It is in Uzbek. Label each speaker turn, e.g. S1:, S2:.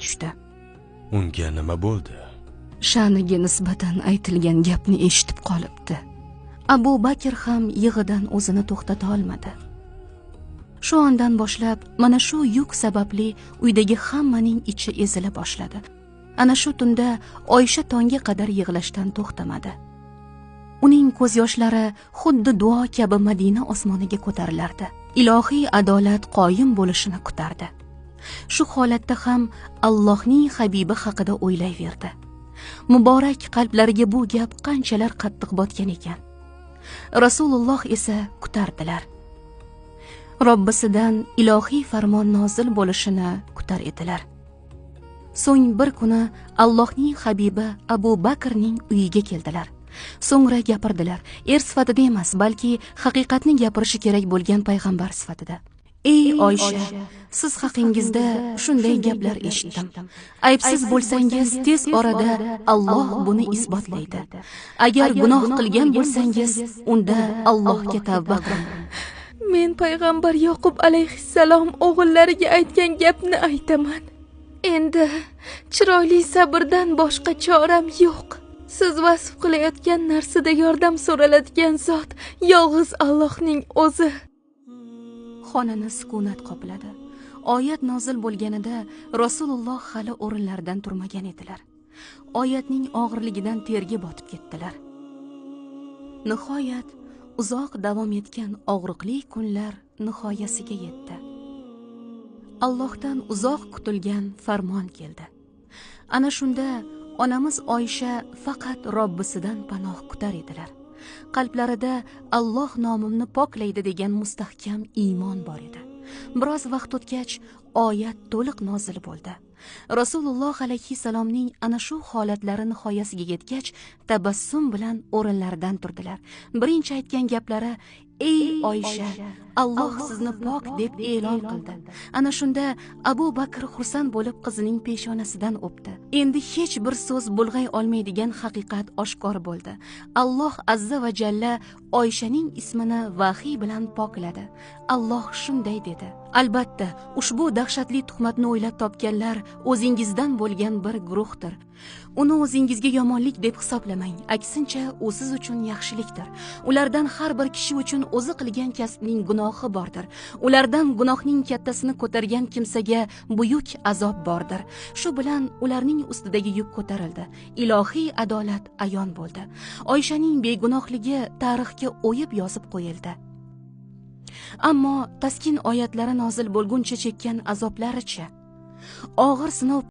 S1: tushdi.
S2: Unga nima bo'ldi?
S1: Sha'niga nisbatan aytilgan gapni eshitib qolibdi. Abu Bakr ham yig'idan o'zini to'xtata olmadi. Shu ondan boshlab mana shu yuk sababli uydagi hammaning ichi ezila boshladi. Ana shu tunda Oysha tongga qadar yig'lashdan to'xtamadi. Uning ko'z yoshlari xuddi duo kabi Madina osmoniga ko'tarilardi. Ilohiy adolat qoyim bo'lishini kutardi. Shu holatda ham Allohning habibi haqida o'ylayverdi. Muborak qalblariga bu gap qanchalar qattiq botgan ekan. Rasululloh esa kutardilar. Robbisidan ilohiy farmon nozil bo'lishini kutar edilar. So'ng bir kuni Allohning habibi Abu Bakrning uyiga keldilar. So'ngra gapirdilar. Sifatida emas, balki haqiqatni gapirishi kerak bo'lgan payg'ambar sifatida. Ey Oysha, siz haqingizda shunday gaplar eshitdim. Aybsiz bo'lsangiz tez orada Alloh buni isbotlaydi. Agar gunoh qilgan bo'lsangiz, unda Allohga tavba qiling.
S3: Men payg'ambar Yoqub alayhissalom o'g'illariga aytgan gapni aytaman. Endi chiroyli sabrdan boshqa choram yo'q. Siz vasf qilayotgan narsada yordam so'raladigan zot yolg'iz Allohning o'zi.
S1: Xonani sukunat qopladi. Oyat nozil bo'lganida Rasululloh hali o'rinlaridan turmagan edilar. Oyatning og'irligidan terga botib ketdilar. Nihoyat uzoq davom etgan og'riqli kunlar nihoyasiga yetdi. Allohdan uzoq kutilgan farmon keldi. Ana shunda onamiz Oysha faqat Robbisidan panoh kutar edilar. Qalblarida Alloh nomimni poklaydi degan mustahkam iymon bor edi. Biroz vaqt o'tgach, oyat to'liq nozil bo'ldi. Rasululloh alayhissalomning ana shu holatlari nihoyasiga yetgach, tabassum bilan o'rinlaridan turdilar. Birinchi aytgan gaplari: "Ey Oysha, Alloh sizni pok deb e'lon qildi." Ana shunda Abu Bakr xursand bo'lib qizining peshonasidan o'pdi. Endi hech bir so'z bulg'ay olmaydigan haqiqat oshkor bo'ldi. Alloh azza va jalla Oyshaning ismini vahiy bilan pokladi. Alloh shunday dedi: "Albatta, ushbu dahshatli tuhmatni o'ylab topganlar o'zingizdan bo'lgan bir guruhdir. Uni o'zingizga yomonlik deb hisoblamang, aksincha u siz uchun yaxshilikdir. Ulardan har bir kishi uchun o'zi qilgan kasbning gunohi bordir. Ulardan gunohning kattasini ko'targan kimsaga buyuk azob bordir." Shu bilan ularning ustidagi yuk ko'tarildi. Ilohiy adolat ayon bo'ldi. Oyshaning begunohligi tarixga o'yib yozib qo'yildi. Ammo taskin oyatlari nozil bo'lguncha chekkan azoblaricha, og'ir sinov